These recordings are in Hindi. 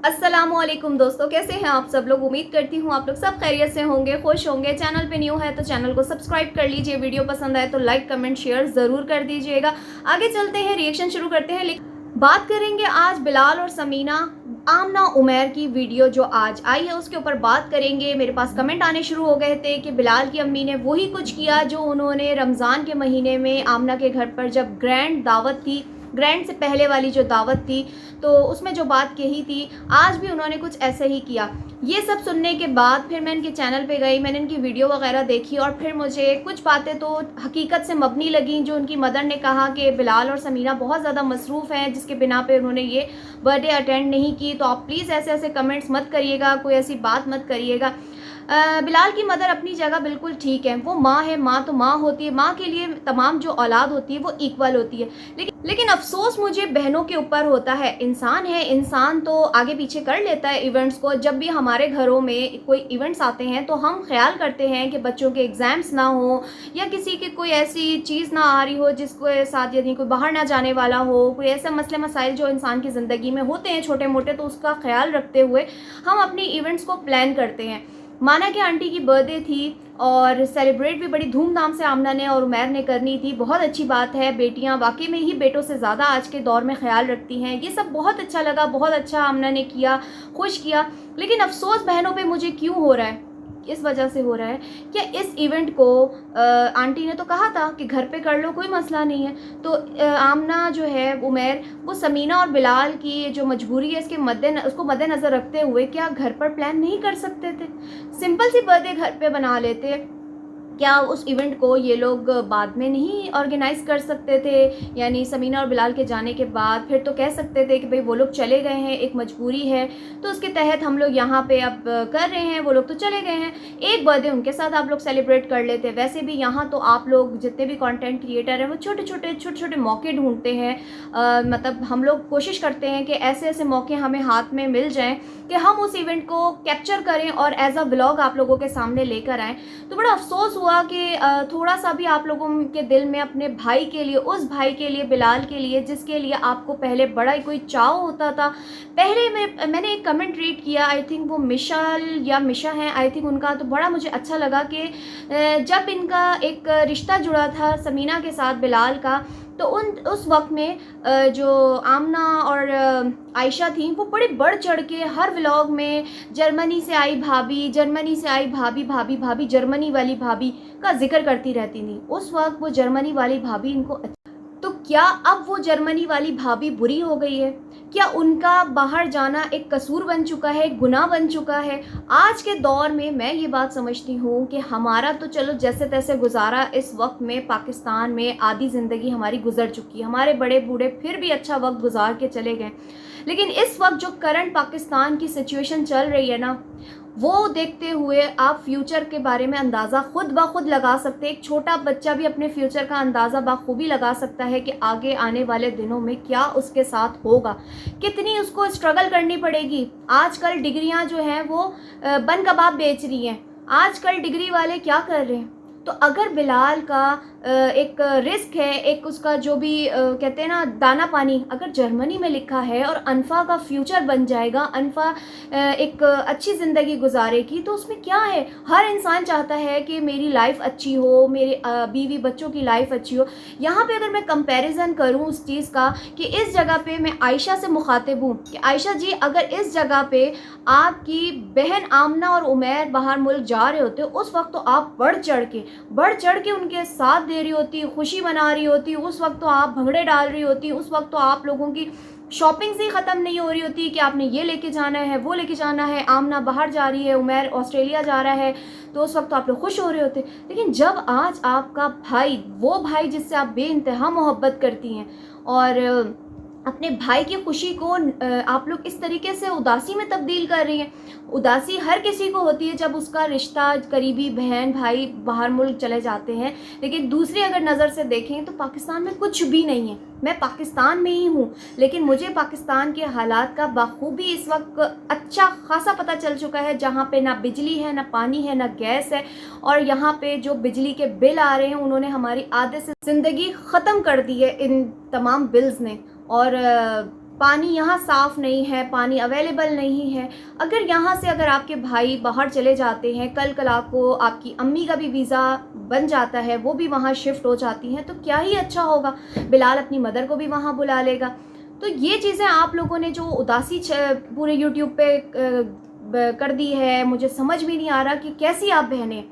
अस्सलामुअलैकुम दोस्तों, कैसे हैं आप सब लोग। उम्मीद करती हूँ आप लोग सब खैरियत से होंगे, खुश होंगे। चैनल पे न्यू है तो चैनल को सब्सक्राइब कर लीजिए। वीडियो पसंद आए तो लाइक कमेंट शेयर ज़रूर कर दीजिएगा। आगे चलते हैं, रिएक्शन शुरू करते हैं। लेकिन बात करेंगे आज बिलाल और समीना आमना उमैर की वीडियो जो आज आई है उसके ऊपर बात करेंगे। मेरे पास कमेंट आने शुरू हो गए थे कि बिलाल की अम्मी ने वही कुछ किया जो उन्होंने रमज़ान के महीने में आमना के घर पर जब ग्रैंड दावत थी, ग्रैंड से पहले वाली जो दावत थी तो उसमें जो बात कही थी, आज भी उन्होंने कुछ ऐसे ही किया। ये सब सुनने के बाद फिर मैं इनके चैनल पे गई, मैंने इनकी वीडियो वगैरह देखी और फिर मुझे कुछ बातें तो हकीकत से मबनी लगी। जो उनकी मदर ने कहा कि बिलाल और समीना बहुत ज़्यादा मसरूफ़ हैं जिसके बिना पे उन्होंने ये बर्थडे अटेंड नहीं की। तो आप प्लीज़ ऐसे ऐसे कमेंट्स मत करिएगा, कोई ऐसी बात मत करिएगा। बिलाल की मदर अपनी जगह बिल्कुल ठीक है, वो माँ है, माँ तो माँ होती है, माँ के लिए तमाम जो औलाद होती है वो इक्वल होती है। लेकिन अफसोस मुझे बहनों के ऊपर होता है। इंसान है, इंसान तो आगे पीछे कर लेता है इवेंट्स को। जब भी हमारे घरों में कोई इवेंट्स आते हैं तो हम ख्याल करते हैं कि बच्चों के एग्ज़ाम्स ना हो या किसी की कोई ऐसी चीज़ ना आ रही हो जिसको साथ, यदि कोई बाहर ना जाने वाला हो, कोई ऐसे मसले मसाइल जो इंसान की ज़िंदगी में होते हैं छोटे मोटे, तो उसका ख्याल रखते हुए हम अपनी इवेंट्स को प्लान करते हैं। माना कि आंटी की बर्थडे थी और सेलिब्रेट भी बड़ी धूमधाम से आमना ने और उमैर ने करनी थी। बहुत अच्छी बात है, बेटियां वाकई में ही बेटों से ज़्यादा आज के दौर में ख्याल रखती हैं। ये सब बहुत अच्छा लगा, बहुत अच्छा आमना ने किया, खुश किया। लेकिन अफसोस बहनों पे मुझे क्यों हो रहा है, इस वजह से हो रहा है कि इस इवेंट को आंटी ने तो कहा था कि घर पे कर लो, कोई मसला नहीं है। तो आमना जो है उमैर, वो समीना और बिलाल की जो मजबूरी है उसको मद्देनज़र रखते हुए क्या घर पर प्लान नहीं कर सकते थे? सिंपल सी बर्थडे घर पे बना लेते। क्या उस इवेंट को ये लोग बाद में नहीं ऑर्गेनाइज़ कर सकते थे? यानी समीना और बिलाल के जाने के बाद फिर तो कह सकते थे कि भाई वो लोग चले गए हैं, एक मजबूरी है तो उसके तहत हम लोग यहाँ पे अब कर रहे हैं, वो लोग तो चले गए हैं, एक बर्थडे उनके साथ आप लोग सेलिब्रेट कर लेते। वैसे भी यहाँ तो आप लोग जितने भी कंटेंट क्रिएटर हैं वो छोटे छोटे मौके ढूंढते हैं। मतलब हम लोग कोशिश करते हैं कि ऐसे ऐसे मौके हमें हाथ में मिल जाएँ कि हम उस इवेंट को कैप्चर करें और एज अ व्लॉग आप लोगों के सामने लेकर आएँ। तो बड़ा अफसोस हुआ कि थोड़ा सा भी आप लोगों के दिल में अपने भाई के लिए, उस भाई के लिए, बिलाल के लिए, जिसके लिए आपको पहले बड़ा ही कोई चाव होता था। पहले मैंने एक कमेंट रीड किया, आई थिंक वो मिशल या मिशा हैं आई थिंक उनका, तो बड़ा मुझे अच्छा लगा कि जब इनका एक रिश्ता जुड़ा था समीना के साथ बिलाल का, तो उस वक्त में जो आमना और आयशा थी वो बड़े बढ़ चढ़ के हर व्लॉग में जर्मनी से आई भाभी, जर्मनी से आई भाभी, भाभी भाभी जर्मनी वाली भाभी का जिक्र करती रहती थी। उस वक्त वो जर्मनी वाली भाभी इनको तो क्या अब वो जर्मनी वाली भाभी बुरी हो गई है? क्या उनका बाहर जाना एक कसूर बन चुका है, एक गुनाह बन चुका है? आज के दौर में मैं ये बात समझती हूँ कि हमारा तो चलो जैसे तैसे गुजारा इस वक्त में पाकिस्तान में आधी ज़िंदगी हमारी गुजर चुकी है, हमारे बड़े बूढ़े फिर भी अच्छा वक्त गुजार के चले गए। लेकिन इस वक्त जो करंट पाकिस्तान की सिचुएशन चल रही है ना, वो देखते हुए आप फ्यूचर के बारे में अंदाज़ा खुद ब खुद लगा सकते हैं। एक छोटा बच्चा भी अपने फ्यूचर का अंदाज़ा बखूबी लगा सकता है कि आगे आने वाले दिनों में क्या उसके साथ होगा, कितनी उसको स्ट्रगल करनी पड़ेगी। आजकल डिग्रियां जो हैं वो बन कबाब बेच रही हैं। आजकल डिग्री वाले क्या कर रहे हैं? तो अगर बिलाल का एक रिस्क है, एक उसका जो भी कहते हैं ना दाना पानी, अगर जर्मनी में लिखा है और अनफा का फ्यूचर बन जाएगा, अनफा एक अच्छी ज़िंदगी गुजारेगी, तो उसमें क्या है? हर इंसान चाहता है कि मेरी लाइफ अच्छी हो, मेरे बीवी बच्चों की लाइफ अच्छी हो। यहाँ पे अगर मैं कंपैरिजन करूँ उस चीज़ का कि इस जगह पे मैं आयशा से मुखातिब हूँ कि आयशा जी, अगर इस जगह पे आपकी बहन आमना और उमैर बाहर मुल्क जा रहे होते उस वक्त तो आप बढ़ चढ़ के उनके साथ दे रही होती, खुशी मना रही होती, उस वक्त तो आप भंगड़े डाल रही होती, उस वक्त तो आप लोगों की शॉपिंग से ही ख़त्म नहीं हो रही होती कि आपने ये लेके जाना है, वो लेके जाना है। आमना बाहर जा रही है, उमैर ऑस्ट्रेलिया जा रहा है, तो उस वक्त तो आप लोग खुश हो रहे होते। लेकिन जब आज आपका भाई, वो भाई जिससे आप बेइंतहा मोहब्बत करती हैं, और अपने भाई की खुशी को आप लोग इस तरीके से उदासी में तब्दील कर रही हैं। उदासी हर किसी को होती है जब उसका रिश्ता, करीबी बहन भाई बाहर मुल्क चले जाते हैं। लेकिन दूसरी अगर नज़र से देखें तो पाकिस्तान में कुछ भी नहीं है। मैं पाकिस्तान में ही हूँ, लेकिन मुझे पाकिस्तान के हालात का बखूबी इस वक्त अच्छा खासा पता चल चुका है, जहाँ पे ना बिजली है, ना पानी है, ना गैस है। और यहाँ पे जो बिजली के बिल आ रहे हैं, उन्होंने हमारी आधे से ज़िंदगी ख़त्म कर दी है इन तमाम बिल्स ने। और पानी यहाँ साफ़ नहीं है, पानी अवेलेबल नहीं है। अगर यहाँ से अगर आपके भाई बाहर चले जाते हैं, कल को आपकी अम्मी का भी वीज़ा बन जाता है, वो भी वहाँ शिफ्ट हो जाती हैं, तो क्या ही अच्छा होगा। बिलाल अपनी मदर को भी वहाँ बुला लेगा। तो ये चीज़ें आप लोगों ने जो उदासी पूरे यूट्यूब पे कर दी है, मुझे समझ में नहीं आ रहा कि कैसी आप बहनें।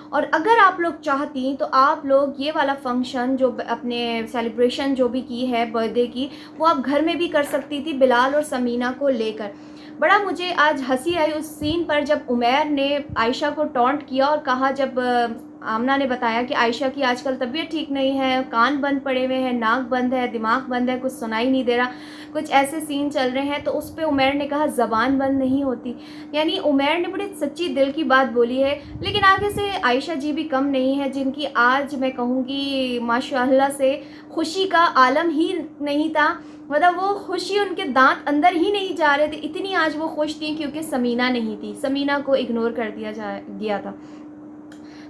और अगर आप लोग चाहती तो आप लोग ये वाला फंक्शन जो अपने सेलिब्रेशन जो भी की है बर्थडे की, वो आप घर में भी कर सकती थी बिलाल और समीना को लेकर। बड़ा मुझे आज हंसी आई उस सीन पर जब उमैर ने आयशा को टॉन्ट किया और कहा, जब आमना ने बताया कि आयशा की आजकल तबीयत ठीक नहीं है, कान बंद पड़े हुए हैं, नाक बंद है, दिमाग बंद है, कुछ सुनाई नहीं दे रहा, कुछ ऐसे सीन चल रहे हैं, तो उस पर उमैर ने कहा ज़बान बंद नहीं होती। यानी उमैर ने बड़ी सच्ची दिल की बात बोली है। लेकिन आगे से आयशा जी भी कम नहीं है, जिनकी आज मैं कहूँगी माशाअल्लाह से खुशी का आलम ही नहीं था। मतलब वो खुशी, उनके दांत अंदर ही नहीं जा रहे थे, इतनी आज वो खुश थी, क्योंकि समीना नहीं थी, समीना को इग्नोर कर दिया गया था।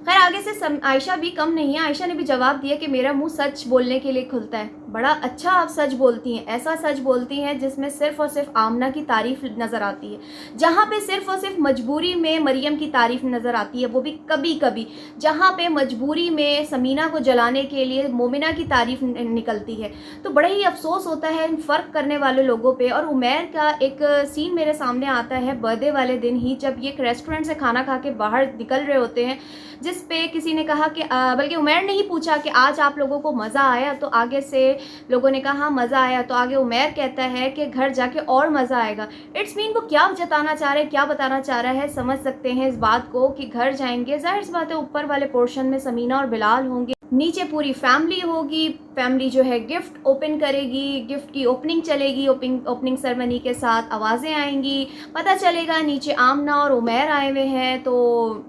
खैर आगे से आयशा भी कम नहीं है। आयशा ने भी जवाब दिया कि मेरा मुंह सच बोलने के लिए खुलता है। बड़ा अच्छा आप सच बोलती हैं, ऐसा सच बोलती हैं जिसमें सिर्फ़ और सिर्फ आमना की तारीफ़ नज़र आती है, जहाँ पे सिर्फ़ और सिर्फ मजबूरी में मरियम की तारीफ़ नज़र आती है, वो भी कभी कभी, जहाँ पे मजबूरी में समीना को जलाने के लिए मोमिना की तारीफ़ निकलती है। तो बड़ा ही अफसोस होता है इन फ़र्क करने वाले लोगों पर। और उमैर का एक सीन मेरे सामने आता है बर्थडे वाले दिन ही, जब ये एक रेस्टोरेंट से खाना खा के बाहर निकल रहे होते हैं, जिस पे किसी ने कहा कि बल्कि उमैर ने ही पूछा कि आज आप लोगों को मज़ा आया, तो आगे से लोगों ने कहा हाँ मज़ा आया, तो आगे उमैर कहता है कि घर जाके और मज़ा आएगा। इट्स मीन वो क्या जताना चाह रहे हैं, क्या बताना चाह रहा है, समझ सकते हैं इस बात को कि घर जाएंगे, जाहिर सी बात है ऊपर वाले पोर्शन में समीना और बिलाल होंगे, नीचे पूरी फैमिली होगी। फैमिली जो है गिफ्ट ओपन करेगी, गिफ्ट की ओपनिंग चलेगी, ओपनिंग सेरेमनी के साथ आवाज़ें आएंगी, पता चलेगा नीचे आमना और उमैर आए हुए हैं, तो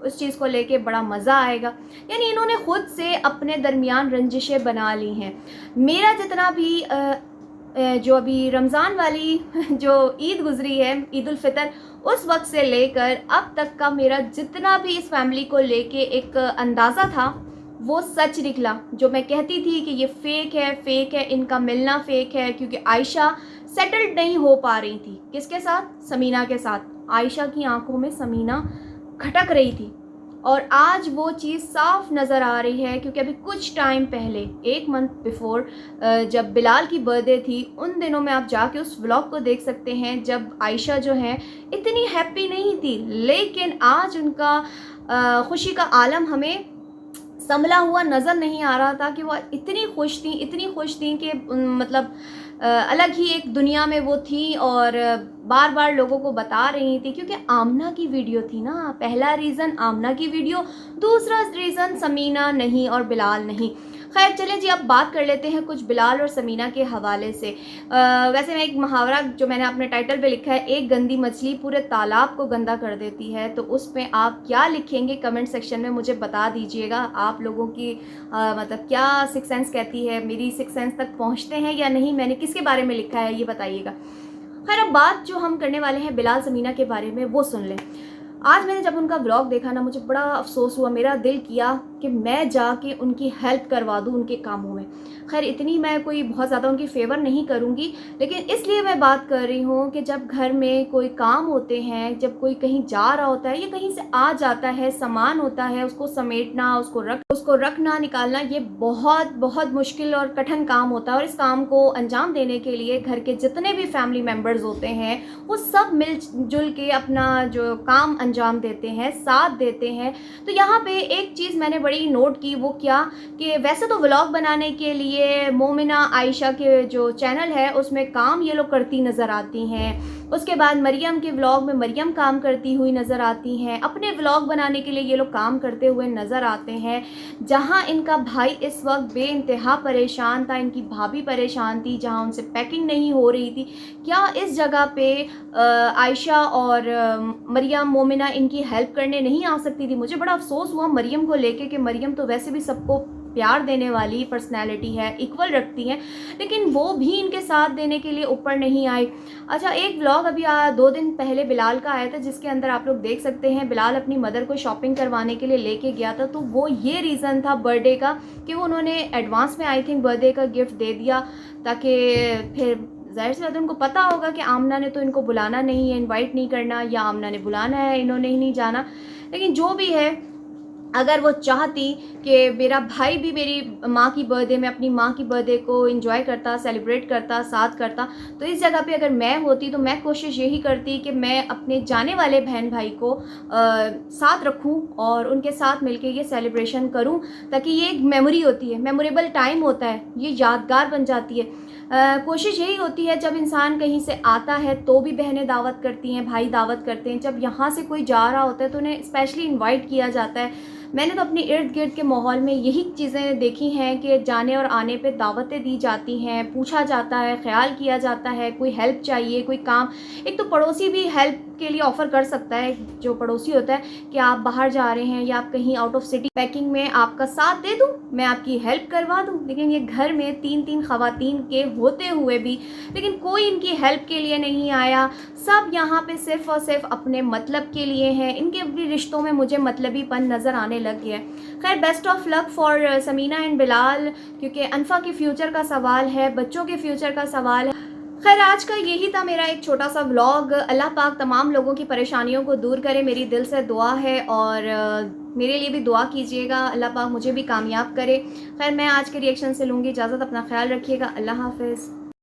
उस चीज़ को लेके बड़ा मज़ा आएगा। यानी इन्होंने ख़ुद से अपने दरमियान रंजिशें बना ली हैं। मेरा जितना भी जो अभी रमज़ान वाली जो ईद गुज़री है, ईद उल फितर, उस वक्त से लेकर अब तक का मेरा जितना भी इस फैमिली को लेके एक अंदाज़ा था, वो सच निकला। जो मैं कहती थी कि ये फ़ेक है, इनका मिलना फ़ेक है, क्योंकि आयशा सेटल्ड नहीं हो पा रही थी। किसके साथ? समीना के साथ। आयशा की आंखों में समीना खटक रही थी, और आज वो चीज़ साफ नज़र आ रही है। क्योंकि अभी कुछ टाइम पहले, 1 मंथ बिफोर, जब बिलाल की बर्थडे थी, उन दिनों में आप जाके उस व्लॉग को देख सकते हैं, जब आयशा जो है इतनी हैप्पी नहीं थी, लेकिन आज उनका खुशी का आलम हमें संभला हुआ नज़र नहीं आ रहा था कि वो इतनी खुश थी कि मतलब अलग ही एक दुनिया में वो थी, और बार बार लोगों को बता रही थी, क्योंकि आमना की वीडियो थी ना। पहला रीज़न आमना की वीडियो, दूसरा रीज़न समीना नहीं और बिलाल नहीं। खैर चलिए जी, अब बात कर लेते हैं कुछ बिलाल और समीना के हवाले से। वैसे मैं एक मुहावरा जो मैंने अपने टाइटल पे लिखा है, एक गंदी मछली पूरे तालाब को गंदा कर देती है, तो उसमें आप क्या लिखेंगे कमेंट सेक्शन में मुझे बता दीजिएगा। आप लोगों की मतलब क्या सिक्स सेंस कहती है, मेरी सिक्स सेंस तक पहुँचते हैं या नहीं, मैंने किसके बारे में लिखा है ये बताइएगा। खैर अब बात जो हम करने वाले हैं बिलाल समीना के बारे में, वो सुन लें। आज मैंने जब उनका व्लॉग देखा ना, मुझे बड़ा अफसोस हुआ। मेरा दिल किया कि मैं जाके उनकी हेल्प करवा दूं उनके कामों में। खैर इतनी मैं कोई बहुत ज़्यादा उनकी फेवर नहीं करूंगी, लेकिन इसलिए मैं बात कर रही हूं कि जब घर में कोई काम होते हैं, जब कोई कहीं जा रहा होता है या कहीं से आ जाता है, सामान होता है, उसको समेटना, उसको रखना, निकालना, ये बहुत बहुत मुश्किल और कठिन काम होता है। और इस काम को अंजाम देने के लिए घर के जितने भी फैमिली मेम्बर्स होते हैं, वो सब मिलजुल के अपना जो काम अंजाम देते हैं, साथ देते हैं। तो यहाँ पे एक चीज़ मैंने बड़ी नोट की, वो क्या कि वैसे तो व्लॉग बनाने के लिए मोमिना आयशा के जो चैनल है उसमें काम ये लोग करती नज़र आती हैं। उसके बाद मरियम के व्लॉग में मरियम काम करती हुई नज़र आती हैं। अपने व्लॉग बनाने के लिए ये लोग काम करते हुए नज़र आते हैं। जहाँ इनका भाई इस वक्त बेइंतहा परेशान था, इनकी भाभी परेशान थी, जहाँ उनसे पैकिंग नहीं हो रही थी, क्या इस जगह पे आयशा और मरियम मोमिना इनकी हेल्प करने नहीं आ सकती थी? मुझे बड़ा अफसोस हुआ मरियम को लेके कि मरियम तो वैसे भी सबको प्यार देने वाली पर्सनैलिटी है, इक्वल रखती हैं, लेकिन वो भी इनके साथ देने के लिए ऊपर नहीं आई। अच्छा, एक व्लॉग अभी 2 दिन पहले बिलाल का आया था, जिसके अंदर आप लोग देख सकते हैं बिलाल अपनी मदर को शॉपिंग करवाने के लिए लेके गया था। तो वो ये रीज़न था बर्थडे का कि वो उन्होंने एडवांस में आई थिंक बर्थडे का गिफ्ट दे दिया, ताकि फिर ज़ाहिर सी बात है उनको पता होगा कि आमना ने तो इनको बुलाना नहीं है, इनवाइट नहीं करना, या आमना ने बुलाना है, इन्होंने ही नहीं जाना। लेकिन जो भी है, अगर वो चाहती कि मेरा भाई भी मेरी माँ की बर्थडे में अपनी माँ की बर्थडे को एंजॉय करता, सेलिब्रेट करता, साथ करता, तो इस जगह पे अगर मैं होती तो मैं कोशिश यही करती कि मैं अपने जाने वाले बहन भाई को साथ रखूं और उनके साथ मिलके ये सेलिब्रेशन करूं, ताकि ये एक मेमोरी होती है, मेमोरेबल टाइम होता है, ये यादगार बन जाती है। कोशिश यही होती है जब इंसान कहीं से आता है तो भी बहनें दावत करती हैं, भाई दावत करते हैं, जब यहाँ से कोई जा रहा होता है तो उन्हें स्पेशली इनवाइट किया जाता है। मैंने तो अपने इर्द गिर्द के माहौल में यही चीज़ें देखी हैं कि जाने और आने पे दावतें दी जाती हैं, पूछा जाता है, ख्याल किया जाता है, कोई हेल्प चाहिए, कोई काम। एक तो पड़ोसी भी हेल्प के लिए ऑफ़र कर सकता है, जो पड़ोसी होता है कि आप बाहर जा रहे हैं या आप कहीं आउट ऑफ सिटी, पैकिंग में आपका साथ दे दूं, मैं आपकी हेल्प करवा दूं। लेकिन ये घर में 3-3 ख़वातीन के होते हुए भी लेकिन कोई इनकी हेल्प के लिए नहीं आया। सब यहाँ पे सिर्फ़ और सिर्फ अपने मतलब के लिए हैं। इनके भी रिश्तों में मुझे मतलबीपन नज़र आने लग गया है। खैर, best of luck for Samina and Bilal, क्योंकि अनफा के फ्यूचर का सवाल है, बच्चों के फ्यूचर का सवाल है। खैर, आज का यही था मेरा एक छोटा सा व्लॉग। अल्लाह पाक तमाम लोगों की परेशानियों को दूर करे, मेरी दिल से दुआ है, और मेरे लिए भी दुआ कीजिएगा, अल्लाह पाक मुझे भी कामयाब करे। खैर, मैं आज के रिएक्शन से लूँगी इजाज़त, अपना ख्याल रखिएगा, अल्लाह हाफ़िज़।